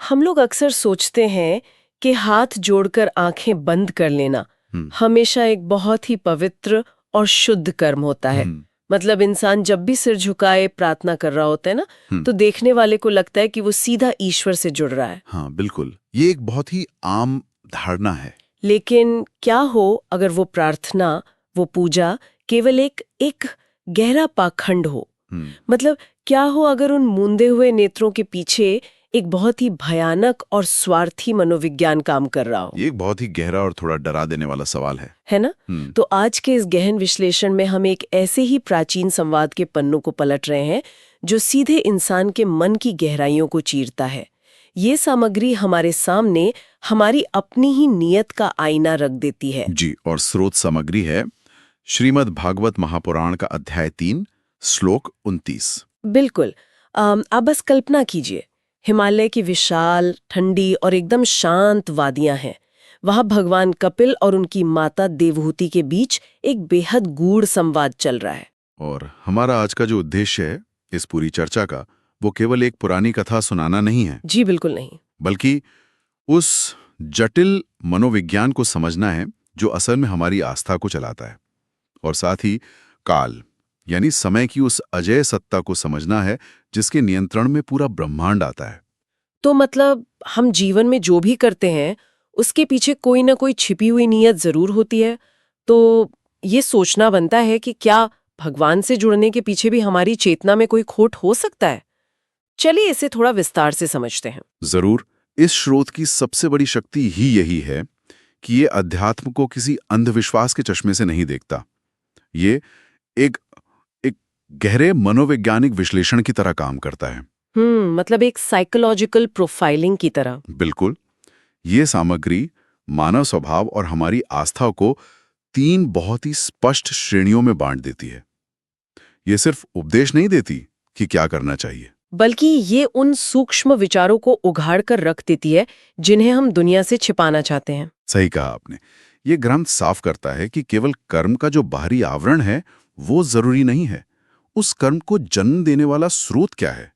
हम लोग अक्सर सोचते हैं कि हाथ जोड़कर आंखें बंद कर लेना हमेशा एक बहुत ही पवित्र और शुद्ध कर्म होता है। मतलब इंसान जब भी सिर झुकाए प्रार्थना कर रहा होता है ना, तो देखने वाले को लगता है कि वो सीधा ईश्वर से जुड़ रहा है। हाँ बिल्कुल, ये एक बहुत ही आम धारणा है। लेकिन क्या हो अगर वो प्रार्थना, वो पूजा केवल एक गहरा पाखंड हो? मतलब क्या हो अगर उन मूंदे हुए नेत्रों के पीछे एक बहुत ही भयानक और स्वार्थी मनोविज्ञान काम कर रहा हो? ये एक बहुत ही गहरा और थोड़ा डरा देने वाला सवाल है ना? तो आज के इस गहन विश्लेषण में हम एक ऐसे ही प्राचीन संवाद के पन्नों को पलट रहे हैं जो सीधे इंसान के मन की गहराइयों को चीरता है। ये सामग्री हमारे सामने हमारी अपनी ही नीयत का आईना रख देती है। जी, और स्रोत सामग्री है श्रीमद् भागवत महापुराण का अध्याय 3 श्लोक 29। बिल्कुल। आप बस कल्पना कीजिए, हिमालय की विशाल, ठंडी और एकदम शांत वादियां हैं। वहां भगवान कपिल और उनकी माता देवहूति के बीच एक बेहद गूढ़ संवाद चल रहा है। और हमारा आज का जो उद्देश्य है इस पूरी चर्चा का, वो केवल एक पुरानी कथा सुनाना नहीं है। जी बिल्कुल नहीं। बल्कि उस जटिल मनोविज्ञान को समझना है जो असल में हमारी आस्था को चलाता है, और साथ ही काल यानी समय की उस अजय सत्ता को समझना है जिसके नियंत्रण में पूरा ब्रह्मांड आता है। तो मतलब हम जीवन में जो भी करते हैं उसके पीछे कोई ना कोई छिपी हुई नीयत जरूर होती है। तो ये सोचना बनता है कि क्या भगवान से जुड़ने के पीछे भी हमारी चेतना में कोई खोट हो सकता है? चलिए इसे थोड़ा विस्तार से समझते हैं। जरूर। इस स्रोत की सबसे बड़ी शक्ति ही यही है कि ये अध्यात्म को किसी अंधविश्वास के चश्मे से नहीं देखता। ये एक गहरे मनोवैज्ञानिक विश्लेषण की तरह काम करता है। मतलब एक साइकोलॉजिकल प्रोफाइलिंग की तरह। बिल्कुल। ये सामग्री मानव स्वभाव और हमारी आस्था को 3 बहुत ही स्पष्ट श्रेणियों में बांट देती है। ये सिर्फ उपदेश नहीं देती कि क्या करना चाहिए, बल्कि ये उन सूक्ष्म विचारों को उघाड़ कर रख देती है जिन्हें हम दुनिया से छिपाना चाहते हैं। सही कहा आपने। ये ग्रंथ साफ करता है कि केवल कर्म का जो बाहरी आवरण है वो जरूरी नहीं है। उस कर्म को जन्म देने वाला स्रोत क्या है,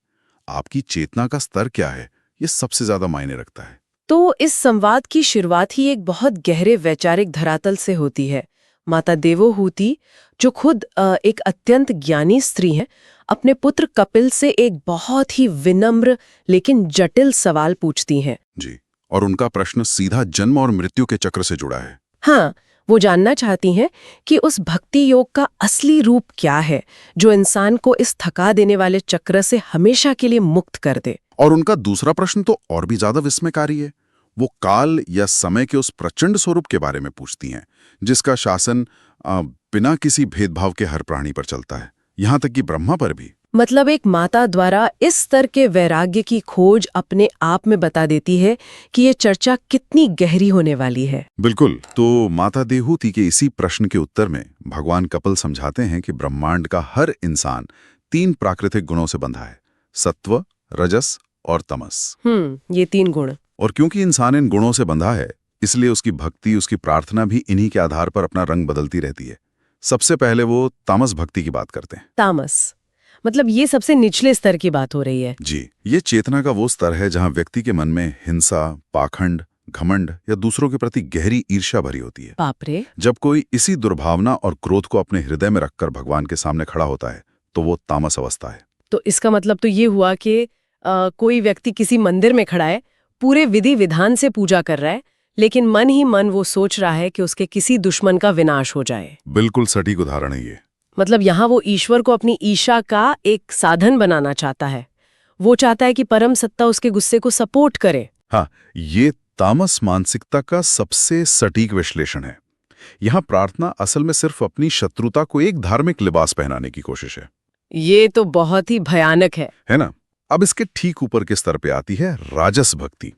आपकी चेतना का स्तर क्या है, ये सबसे ज्यादा मायने रखता है। तो इस संवाद की शुरुआत ही एक बहुत गहरे वैचारिक धरातल से होती है। माता देवहूति, जो खुद एक अत्यंत ज्ञानी स्त्री हैं, अपने पुत्र कपिल से एक बहुत ही विनम्र लेकिन जटिल सवाल पूछती हैं। जी, और उनका प्रश्न सीधा जन्म और मृत्यु के चक्र से जुड़ा है। हाँ, वो जानना चाहती हैं कि उस भक्ति योग का असली रूप क्या है जो इंसान को इस थका देने वाले चक्र से हमेशा के लिए मुक्त कर दे। और उनका दूसरा प्रश्न तो और भी ज्यादा विस्मयकारी है। वो काल या समय के उस प्रचंड स्वरूप के बारे में पूछती हैं जिसका शासन बिना किसी भेदभाव के हर प्राणी पर चलता है, यहाँ तक कि ब्रह्मा पर भी। मतलब एक माता द्वारा इस स्तर के वैराग्य की खोज अपने आप में बता देती है कि ये चर्चा कितनी गहरी होने वाली है। बिल्कुल। तो माता देवहूति के इसी प्रश्न के उत्तर में भगवान कपिल समझाते हैं कि ब्रह्मांड का हर इंसान 3 प्राकृतिक गुणों से बंधा है, सत्व, रजस और तमस। ये 3 गुण। और क्योंकि इंसान इन गुणों से बंधा है, इसलिए उसकी भक्ति, उसकी प्रार्थना भी इन्हीं के आधार पर अपना रंग बदलती रहती है। सबसे पहले वो तामस भक्ति की बात करते हैं। तामस मतलब ये सबसे निचले स्तर की बात हो रही है। जी, ये चेतना का वो स्तर है जहां व्यक्ति के मन में हिंसा, पाखंड, घमंड या दूसरों के प्रति गहरी ईर्ष्या भरी होती है। बाप रे। जब कोई इसी दुर्भावना और क्रोध को अपने हृदय में रखकर भगवान के सामने खड़ा होता है तो वो तामस अवस्था है। तो इसका मतलब तो ये हुआ कि कोई व्यक्ति किसी मंदिर में खड़ा है, पूरे विधि विधान से पूजा कर रहा है, लेकिन मन ही मन वो सोच रहा है कि उसके किसी दुश्मन का विनाश हो जाए। बिल्कुल सटीक उदाहरण है ये। मतलब यहाँ वो ईश्वर को अपनी ईर्ष्या का एक साधन बनाना चाहता है। वो चाहता है कि परम सत्ता उसके गुस्से को सपोर्ट करे। हाँ, ये तामस मानसिकता का सबसे सटीक विश्लेषण है। यहाँ प्रार्थना असल में सिर्फ अपनी शत्रुता को एक धार्मिक लिबास पहनाने की कोशिश है। ये तो बहुत ही भयानक है ना? अब इसके ठीक ऊपर के स्तर पे आती है राजस भक्ति।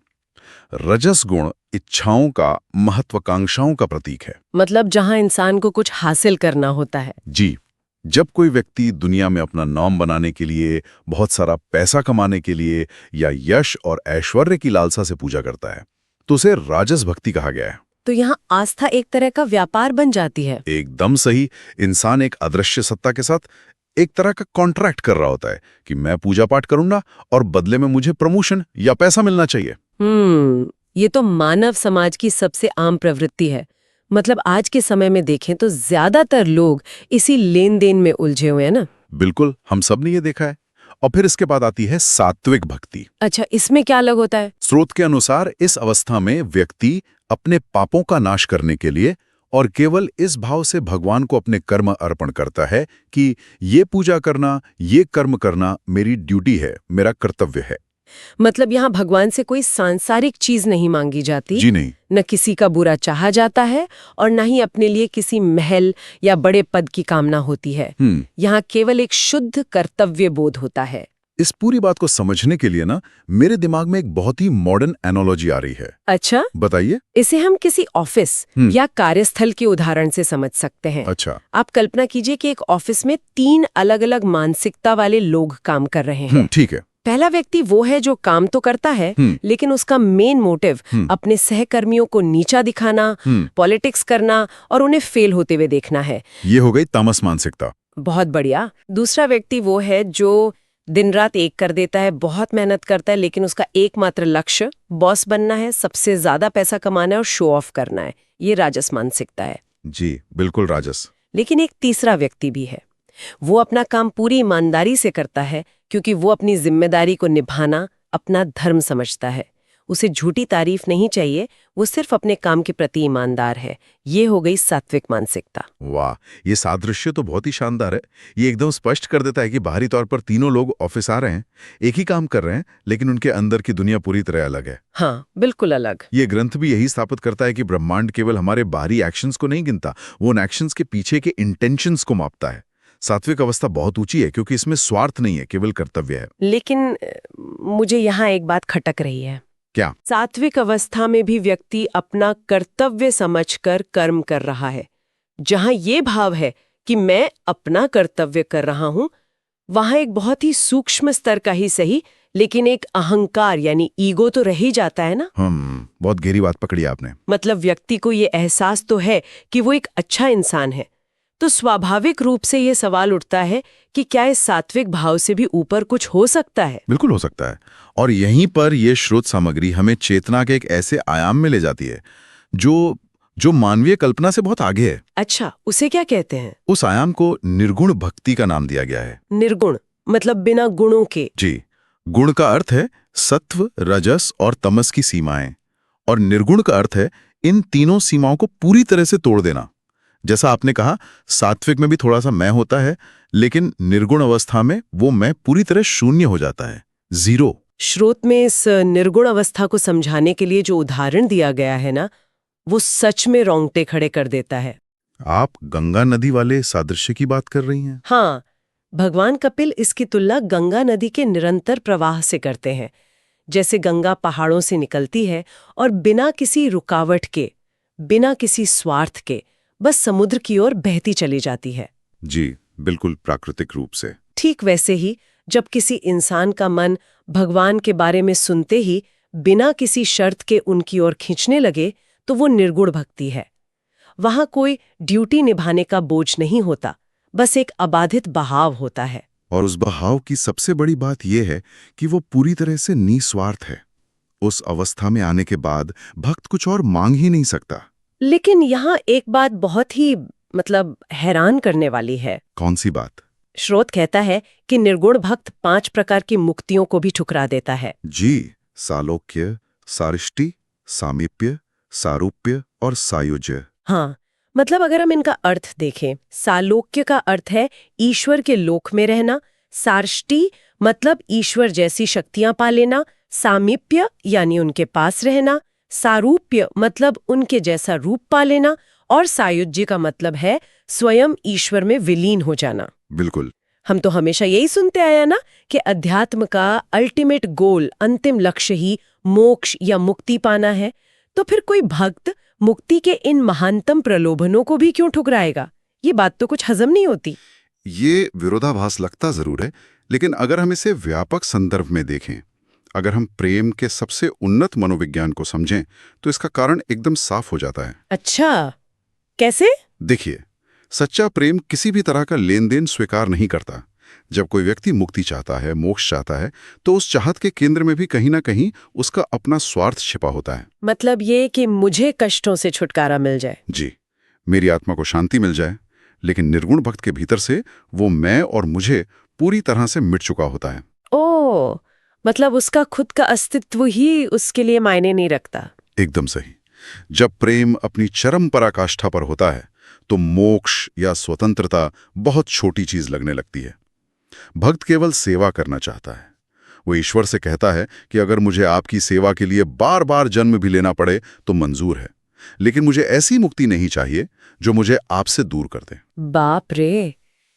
रजस गुण इच्छाओं का, महत्वाकांक्षाओं का प्रतीक है। मतलब जहां इंसान को कुछ हासिल करना होता है। जी, जब कोई व्यक्ति दुनिया में अपना नाम बनाने के लिए, बहुत सारा पैसा कमाने के लिए या यश और ऐश्वर्य की लालसा से पूजा करता है तो उसे राजस भक्ति कहा गया है। तो यहाँ आस्था एक तरह का व्यापार बन जाती है। एकदम सही। इंसान एक अदृश्य सत्ता के साथ एक तरह का कॉन्ट्रैक्ट कर रहा होता है कि मैं पूजा पाठ करूंगा और बदले में मुझे प्रमोशन या पैसा मिलना चाहिए। ये तो मानव समाज की सबसे आम प्रवृत्ति है। मतलब आज के समय में देखें तो ज्यादातर लोग इसी लेन देन में उलझे हुए हैं ना। बिल्कुल, हम सब ने ये देखा है। और फिर इसके बाद आती है सात्विक भक्ति। अच्छा, इसमें क्या अलग होता है? स्रोत के अनुसार इस अवस्था में व्यक्ति अपने पापों का नाश करने के लिए और केवल इस भाव से भगवान को अपने कर्म अर्पण करता है कि ये पूजा करना, ये कर्म करना मेरी ड्यूटी है, मेरा कर्तव्य है। मतलब यहाँ भगवान से कोई सांसारिक चीज नहीं मांगी जाती। जी नहीं। न किसी का बुरा चाहा जाता है और न ही अपने लिए किसी महल या बड़े पद की कामना होती है। यहाँ केवल एक शुद्ध कर्तव्य बोध होता है। इस पूरी बात को समझने के लिए ना मेरे दिमाग में एक बहुत ही मॉडर्न एनोलॉजी आ रही है। अच्छा, बताइए। इसे हम किसी ऑफिस या कार्यस्थल के उदाहरण से समझ सकते हैं। अच्छा। आप कल्पना कीजिए कि एक ऑफिस में 3 अलग-अलग मानसिकता वाले लोग काम कर रहे हैं। ठीक है। पहला व्यक्ति वो है जो काम तो करता है लेकिन उसका मेन मोटिव अपने सहकर्मियों को नीचा दिखाना, पॉलिटिक्स करना और उन्हें फेल होते हुए देखना है। ये हो गई तामस मानसिकता। बहुत बढ़िया। दूसरा व्यक्ति वो है जो दिन रात एक कर देता है, बहुत मेहनत करता है लेकिन उसका एकमात्र लक्ष्य बॉस बनना है, सबसे ज्यादा पैसा कमाना है और शो ऑफ करना है। ये राजस मानसिकता है। जी बिल्कुल राजस। लेकिन एक तीसरा व्यक्ति भी है। वो अपना काम पूरी ईमानदारी से करता है क्योंकि वो अपनी जिम्मेदारी को निभाना अपना धर्म समझता है। उसे झूठी तारीफ नहीं चाहिए, वो सिर्फ अपने काम के प्रति ईमानदार है। ये हो गई सात्विक मानसिकता। वाह, ये सादृश्य तो बहुत ही शानदार है। ये एकदम स्पष्ट कर देता है कि बाहरी तौर पर तीनों लोग ऑफिस आ रहे हैं, एक ही काम कर रहे हैं, लेकिन उनके अंदर की दुनिया पूरी तरह अलग है। हाँ, बिल्कुल अलग। ये ग्रंथ भी यही स्थापित करता है कि ब्रह्मांड केवल हमारे बाहरी एक्शंस को नहीं गिनता, वो उन एक्शंस के पीछे के इंटेंशंस को मापता है। सात्विक अवस्था बहुत ऊंची है क्योंकि इसमें स्वार्थ नहीं है, केवल कर्तव्य है। लेकिन मुझे यहाँ एक बात खटक रही है। क्या? सात्विक अवस्था में भी व्यक्ति अपना कर्तव्य समझकर कर्म कर रहा है। जहां ये भाव है कि मैं अपना कर्तव्य कर रहा हूं, वहां एक बहुत ही सूक्ष्म स्तर का ही सही, लेकिन एक अहंकार यानी ईगो तो रह ही जाता है ना। बहुत गहरी बात पकड़ी आपने। मतलब व्यक्ति को ये एहसास तो है कि वो एक अच्छा इंसान है। तो स्वाभाविक रूप से ये सवाल उठता है कि क्या इस सात्विक भाव से भी ऊपर कुछ हो सकता है? बिल्कुल हो सकता है। और यहीं पर यह श्रोत सामग्री हमें चेतना के एक ऐसे आयाम में ले जाती है जो मानवीय कल्पना से बहुत आगे है। अच्छा, उसे क्या कहते हैं? उस आयाम को निर्गुण भक्ति का नाम दिया गया है। निर्गुण मतलब बिना गुणों के? जी। गुण का अर्थ है सत्व, रजस और तमस की सीमाएं, और निर्गुण का अर्थ है इन तीनों सीमाओं को पूरी तरह से तोड़ देना। जैसा आपने कहा, सात्विक में भी थोड़ा सा मैं होता है, लेकिन निर्गुण अवस्था में वो मैं पूरी तरह शून्य हो जाता है, जीरो। श्रोत में इस निर्गुण अवस्था को समझाने के लिए जो उदाहरण दिया गया है ना, वो सच में रोंगटे खड़े कर देता है। आप गंगा नदी वाले सादृश्य की बात कर रही हैं? हाँ, भगवान कपिल इसकी तुलना गंगा नदी के निरंतर प्रवाह से करते हैं। जैसे गंगा पहाड़ों से निकलती है और बिना किसी रुकावट के, बिना किसी स्वार्थ के बस समुद्र की ओर बहती चली जाती है। जी, बिल्कुल प्राकृतिक रूप से। ठीक वैसे ही जब किसी इंसान का मन भगवान के बारे में सुनते ही बिना किसी शर्त के उनकी ओर खींचने लगे, तो वो निर्गुण भक्ति है। वहां कोई ड्यूटी निभाने का बोझ नहीं होता, बस एक अबाधित बहाव होता है। और उस बहाव की सबसे बड़ी बात यह है कि वो पूरी तरह से निस्वार्थ है। उस अवस्था में आने के बाद भक्त कुछ और मांग ही नहीं सकता। लेकिन यहाँ एक बात बहुत ही हैरान करने वाली है। कौन सी बात? श्रोत कहता है कि निर्गुण भक्त 5 प्रकार की मुक्तियों को भी ठुकरा देता है। जी, सालोक्य, सारिष्टि, सामीप्य, सारूप्य और सायुज्य। हाँ, मतलब अगर हम इनका अर्थ देखें, सालोक्य का अर्थ है ईश्वर के लोक में रहना, सारिष्टि मतलब ईश्वर जैसी शक्तियां पा लेना, सामीप्य यानी उनके पास रहना, सारूप्य मतलब उनके जैसा रूप पा लेना, और सायुज्य का मतलब है स्वयं ईश्वर में विलीन हो जाना। बिल्कुल। हम तो हमेशा यही सुनते आया ना कि अध्यात्म का अल्टीमेट गोल, अंतिम लक्ष्य ही मोक्ष या मुक्ति पाना है। तो फिर कोई भक्त मुक्ति के इन महानतम प्रलोभनों को भी क्यों ठुकराएगा? ये बात तो कुछ हजम नहीं होती। ये विरोधाभास लगता जरूर है, लेकिन अगर हम इसे व्यापक संदर्भ में देखें, अगर हम प्रेम के सबसे उन्नत मनोविज्ञान को समझें, तो इसका कारण एकदम साफ हो जाता है। अच्छा, कैसे? देखिए, सच्चा प्रेम किसी भी तरह का लेन देन स्वीकार नहीं करता। जब कोई व्यक्ति मुक्ति चाहता है, मोक्ष चाहता है, तो उस चाहत के केंद्र में भी कहीं ना कहीं उसका अपना स्वार्थ छिपा होता है। मतलब ये कि मुझे कष्टों से छुटकारा मिल जाए। जी, मेरी आत्मा को शांति मिल जाए। लेकिन निर्गुण भक्त के भीतर से वो मैं और मुझे पूरी तरह से मिट चुका होता है। ओह, मतलब उसका खुद का अस्तित्व ही उसके लिए मायने नहीं रखता। एकदम सही। जब प्रेम अपनी चरम पराकाष्ठा पर होता है तो मोक्ष या स्वतंत्रता बहुत छोटी चीज लगने लगती है। भक्त केवल सेवा करना चाहता है। वो ईश्वर से कहता है कि अगर मुझे आपकी सेवा के लिए बार बार जन्म भी लेना पड़े तो मंजूर है, लेकिन मुझे ऐसी मुक्ति नहीं चाहिए जो मुझे आपसे दूर कर दे। बाप रे,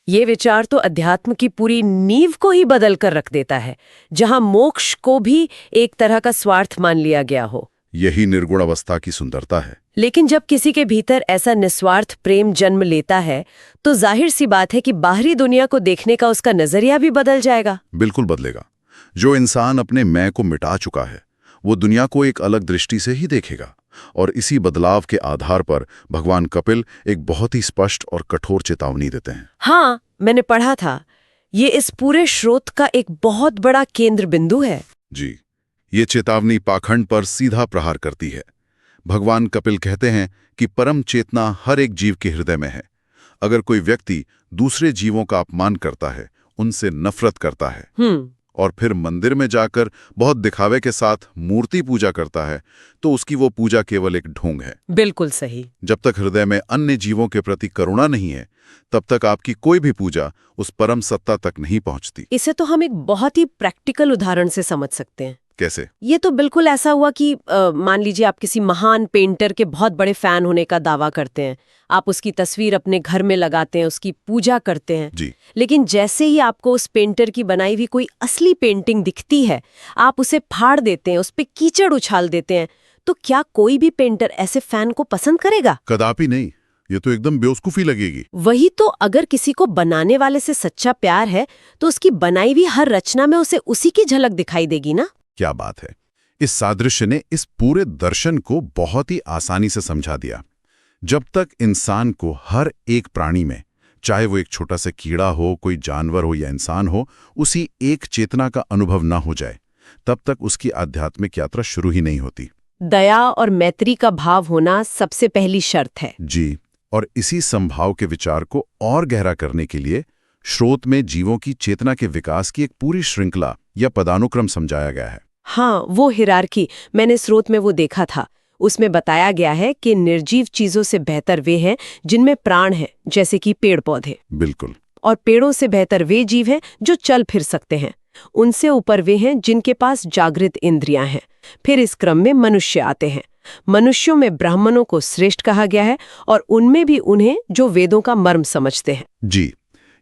ये विचार तो अध्यात्म की पूरी नींव को ही बदल कर रख देता है, जहां मोक्ष को भी एक तरह का स्वार्थ मान लिया गया हो। यही निर्गुण अवस्था की सुंदरता है। लेकिन जब किसी के भीतर ऐसा निस्वार्थ प्रेम जन्म लेता है तो जाहिर सी बात है कि बाहरी दुनिया को देखने का उसका नजरिया भी बदल जाएगा। बिल्कुल बदलेगा। जो इंसान अपने मैं को मिटा चुका है वो दुनिया को एक अलग दृष्टि से ही देखेगा। और इसी बदलाव के आधार पर भगवान कपिल एक बहुत ही स्पष्ट और कठोर चेतावनी देते हैं। हाँ, मैंने पढ़ा था। ये इस पूरे स्रोत का एक बहुत बड़ा केंद्र बिंदु है। जी, ये चेतावनी पाखंड पर सीधा प्रहार करती है। भगवान कपिल कहते हैं कि परम चेतना हर एक जीव के हृदय में है। अगर कोई व्यक्ति दूसरे जीवों का अपमान करता है, उनसे नफरत करता है और फिर मंदिर में जाकर बहुत दिखावे के साथ मूर्ति पूजा करता है, तो उसकी वो पूजा केवल एक ढोंग है। बिल्कुल सही। जब तक हृदय में अन्य जीवों के प्रति करुणा नहीं है, तब तक आपकी कोई भी पूजा उस परम सत्ता तक नहीं पहुंचती। इसे तो हम एक बहुत ही प्रैक्टिकल उदाहरण से समझ सकते हैं। कैसे? ये तो बिल्कुल ऐसा हुआ कि मान लीजिए आप किसी महान पेंटर के बहुत बड़े फैन होने का दावा करते हैं। आप उसकी तस्वीर अपने घर में लगाते हैं, उसकी पूजा करते हैं। जी। लेकिन जैसे ही आपको उस पेंटर की बनाई हुई कोई असली पेंटिंग दिखती है, आप उसे फाड़ देते हैं, उस पे कीचड़ उछाल देते हैं। तो क्या कोई भी पेंटर ऐसे फैन को पसंद करेगा? कदापि नहीं। ये तो एकदम बेवकूफी लगेगी। वही तो, अगर किसी को बनाने वाले से सच्चा प्यार है तो उसकी बनाई हुई हर रचना में उसे उसी की झलक दिखाई देगी ना। क्या बात है। इस सादृश्य ने इस पूरे दर्शन को बहुत ही आसानी से समझा दिया। जब तक इंसान को हर एक प्राणी में, चाहे वो एक छोटा सा कीड़ा हो, कोई जानवर हो या इंसान हो, उसी एक चेतना का अनुभव ना हो जाए, तब तक उसकी आध्यात्मिक यात्रा शुरू ही नहीं होती। दया और मैत्री का भाव होना सबसे पहली शर्त है। जी, और इसी संभाव के विचार को और गहरा करने के लिए स्रोत में जीवों की चेतना के विकास की एक पूरी श्रृंखला या पदानुक्रम समझाया गया है। हाँ, वो हिरार्की मैंने स्रोत में वो देखा था। उसमें बताया गया है कि निर्जीव चीजों से बेहतर वे हैं जिनमें प्राण है, जैसे कि पेड़ पौधे। बिल्कुल। और पेड़ों से बेहतर वे जीव हैं जो चल फिर सकते हैं। उनसे ऊपर वे हैं जिनके पास जागृत इंद्रियां हैं। फिर इस क्रम में मनुष्य आते हैं। मनुष्यों में ब्राह्मणों को श्रेष्ठ कहा गया है और उनमें भी उन्हें जो वेदों का मर्म समझते हैं। जी,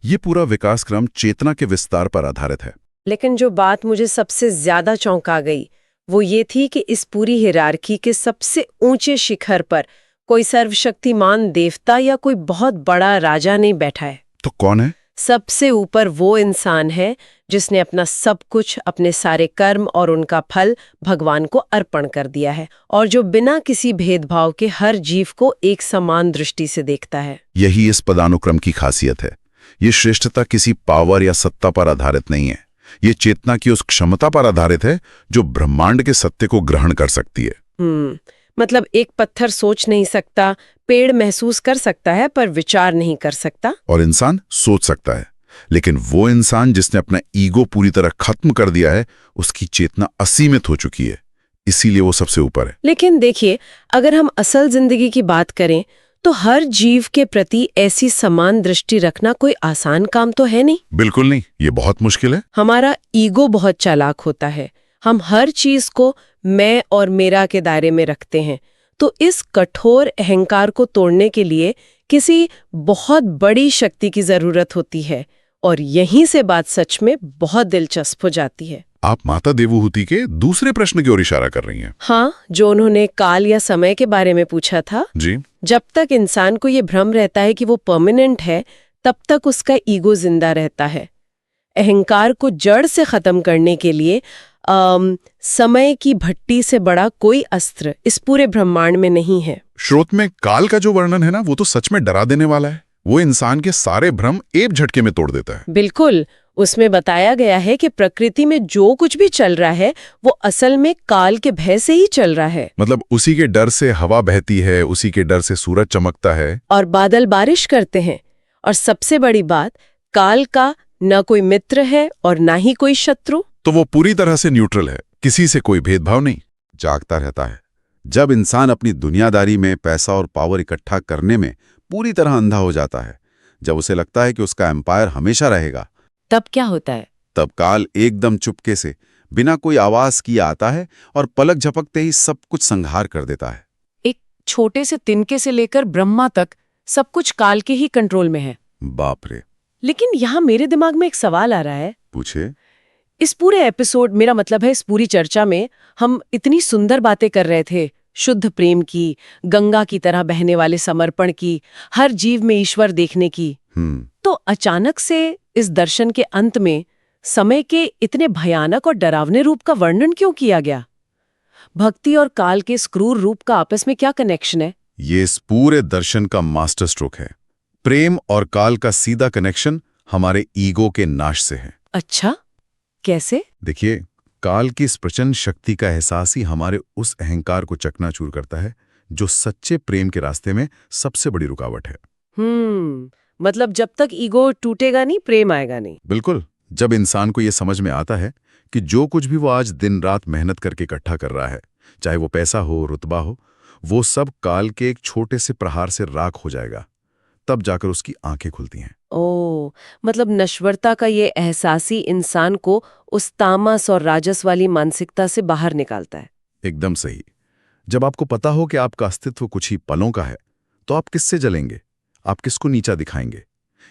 ये पूरा विकास क्रम चेतना के विस्तार पर आधारित है। लेकिन जो बात मुझे सबसे ज्यादा चौंका गई वो ये थी कि इस पूरी हिरार्की के सबसे ऊंचे शिखर पर कोई सर्वशक्तिमान देवता या कोई बहुत बड़ा राजा नहीं बैठा है। तो कौन है? सबसे ऊपर वो इंसान है जिसने अपना सब कुछ, अपने सारे कर्म और उनका फल भगवान को अर्पण कर दिया है, और जो बिना किसी भेदभाव के हर जीव को एक समान दृष्टि से देखता है। यही इस पदानुक्रम की खासियत है। ये श्रेष्ठता किसी पावर या सत्ता पर आधारित नहीं है। ये चेतना की उस क्षमता पर आधारित है जो ब्रह्मांड के सत्य को ग्रहण कर सकती है। मतलब एक पत्थर सोच नहीं सकता, पेड़ महसूस कर सकता है पर विचार नहीं कर सकता, और इंसान सोच सकता है, लेकिन वो इंसान जिसने अपना ईगो पूरी तरह खत्म कर दिया है, उसकी चेतना असीमित हो चुकी है, इसीलिए वो सबसे ऊपर है। लेकिन देखिए, अगर हम असल जिंदगी की बात करें तो हर जीव के प्रति ऐसी समान दृष्टि रखना कोई आसान काम तो है नहीं। बिल्कुल नहीं, ये बहुत मुश्किल है। हमारा ईगो बहुत चालाक होता है। हम हर चीज को मैं और मेरा के दायरे में रखते हैं। तो इस कठोर अहंकार को तोड़ने के लिए किसी बहुत बड़ी शक्ति की जरूरत होती है, और यहीं से बात सच में बहुत दिलचस्प हो जाती है। आप माता देवहूति के दूसरे प्रश्न की ओर इशारा कर रही हैं। हाँ, जो उन्होंने काल या समय के बारे में पूछा था। जी। जब तक इंसान को ये भ्रम रहता है कि वो परमानेंट है, तब तक उसका ईगो जिंदा रहता है। अहंकार को जड़ से खत्म करने के लिए समय की भट्टी से बड़ा कोई अस्त्र इस पूरे ब्रह्मांड में नहीं है। स्रोत में काल का जो वर्णन है ना, वो तो सच में डरा देने वाला है। वो इंसान के सारे भ्रम एक झटके में तोड़ देता है। बिल्कुल, उसमें बताया गया है कि प्रकृति में जो कुछ भी चल रहा है वो असल में काल के भय से ही चल रहा है। मतलब उसी के डर से हवा बहती है, उसी के डर से सूरज चमकता है और बादल बारिश करते हैं। और सबसे बड़ी बात, काल का न कोई मित्र है और ना ही कोई शत्रु। तो वो पूरी तरह से न्यूट्रल है, किसी से कोई भेदभाव नहीं, जागता रहता है। जब इंसान अपनी दुनियादारी में पैसा और पावर इकट्ठा करने में पूरी तरह अंधा हो जाता है, जब उसे लगता है कि उसका एम्पायर हमेशा रहेगा, तब क्या होता है? तब काल एकदम चुपके से बिना कोई आवाज किए आता है और पलक झपकते ही सब कुछ संहार कर देता है। एक छोटे से तिनके से लेकर ब्रह्मा तक सब कुछ काल के ही कंट्रोल में है। बाप रे। लेकिन यहाँ मेरे दिमाग में एक सवाल आ रहा है। पूछे। इस पूरे एपिसोड, मेरा मतलब है इस पूरी चर्चा में, हम इतनी सुंदर बातें कर रहे थे, शुद्ध प्रेम की, गंगा की तरह बहने वाले समर्पण की, हर जीव में ईश्वर देखने की। तो अचानक से इस दर्शन के अंत में समय के इतने भयानक और डरावने रूप का वर्णन क्यों किया गया? भक्ति और काल के इस क्रूर रूप का आपस में क्या कनेक्शन है? ये इस पूरे दर्शन का मास्टर स्ट्रोक है। प्रेम और काल का सीधा कनेक्शन हमारे ईगो के नाश से है। अच्छा, कैसे? देखिए, काल की इस प्रचंड शक्ति का एहसास ही हमारे उस अहंकार को चकनाचूर करता है जो सच्चे प्रेम के रास्ते में सबसे बड़ी रुकावट है। मतलब जब तक ईगो टूटेगा नहीं, प्रेम आएगा नहीं। बिल्कुल। जब इंसान को यह समझ में आता है कि जो कुछ भी वो आज दिन रात मेहनत करके इकट्ठा कर रहा है, चाहे वो पैसा हो, रुतबा हो, वो सब काल के एक छोटे से प्रहार से राख हो जाएगा, तब जाकर उसकी आंखें खुलती हैं। ओह, मतलब नश्वरता का ये एहसास ही इंसान को उस तामस और राजस वाली मानसिकता से बाहर निकालता है। एकदम सही। जब आपको पता हो कि आपका अस्तित्व कुछ ही पलों का है, तो आप किससे जलेंगे? आप किसको नीचा दिखाएंगे?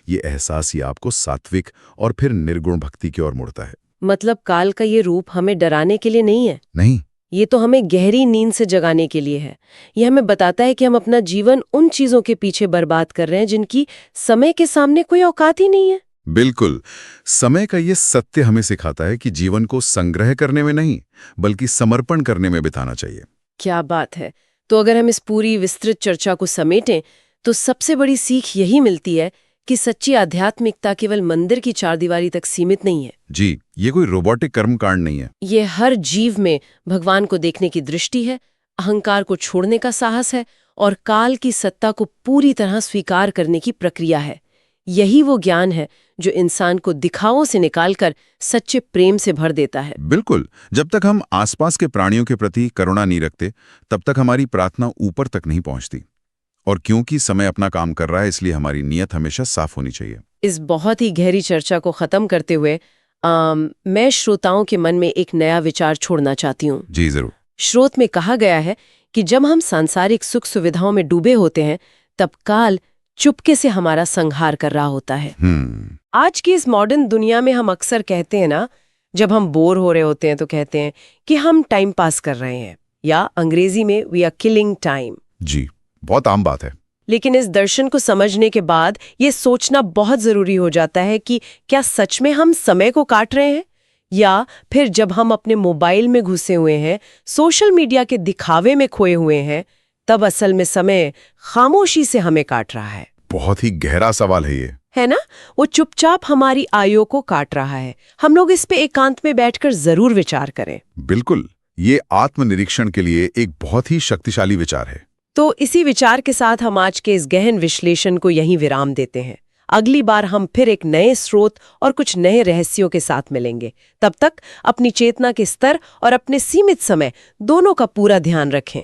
ये एहसास ही आपको सात्विक और फिर निर्गुण भक्ति की ओर मोड़ता है। मतलब काल का ये रूप हमें डराने के लिए नहीं है। नहीं, ये तो हमें गहरी नींद से जगाने के लिए है। ये हमें बताता है कि हम अपना जीवन उन चीजों के पीछे बर्बाद कर रहे हैं जिनकी समय के सामने कोई औकात ही नहीं है। बिल्कुल। समय का ये सत्य हमें सिखाता है कि जीवन को संग्रह करने में नहीं, बल्कि समर्पण करने में बिताना चाहिए। क्या बात है। तो अगर हम इस पूरी विस्तृत चर्चा को समेटें तो सबसे बड़ी सीख यही मिलती है कि सच्ची आध्यात्मिकता केवल मंदिर की चारदीवारी तक सीमित नहीं है। जी, ये कोई रोबोटिक कर्मकांड नहीं है। ये हर जीव में भगवान को देखने की दृष्टि है, अहंकार को छोड़ने का साहस है और काल की सत्ता को पूरी तरह स्वीकार करने की प्रक्रिया है। यही वो ज्ञान है जो इंसान को दिखावों से निकालकर सच्चे प्रेम से भर देता है। बिल्कुल। जब तक हम आसपास के प्राणियों के प्रति करुणा नहीं रखते, तब तक हमारी प्रार्थना ऊपर तक नहीं पहुंचती। और क्योंकि समय अपना काम कर रहा है, इसलिए हमारी नीयत हमेशा साफ होनी चाहिए। इस बहुत ही गहरी चर्चा को खत्म करते हुए मैं श्रोताओं के मन में एक नया विचार छोड़ना चाहती हूँ। जी जरूर। श्रोत में कहा गया है कि जब हम सांसारिक सुख सुविधाओं में डूबे होते हैं, तब काल चुपके से हमारा संहार कर रहा होता है। आज की इस मॉडर्न दुनिया में हम अक्सर कहते हैं ना, जब हम बोर हो रहे होते हैं तो कहते हैं कि हम टाइम पास कर रहे हैं, या अंग्रेजी में वी आर किलिंग टाइम। जी, बहुत आम बात है। लेकिन इस दर्शन को समझने के बाद ये सोचना बहुत जरूरी हो जाता है कि क्या सच में हम समय को काट रहे हैं, या फिर जब हम अपने मोबाइल में घुसे हुए हैं, सोशल मीडिया के दिखावे में खोए हुए हैं, तब असल में समय खामोशी से हमें काट रहा है। बहुत ही गहरा सवाल है ये, है ना? वो चुपचाप हमारी आयु को काट रहा है। हम लोग इस पे एकांत में बैठकर जरूर विचार करें। बिल्कुल। ये आत्मनिरीक्षण के लिए एक बहुत ही शक्तिशाली विचार है। तो इसी विचार के साथ हम आज के इस गहन विश्लेषण को यहीं विराम देते हैं। अगली बार हम फिर एक नए स्रोत और कुछ नए रहस्यों के साथ मिलेंगे। तब तक अपनी चेतना के स्तर और अपने सीमित समय दोनों का पूरा ध्यान रखें।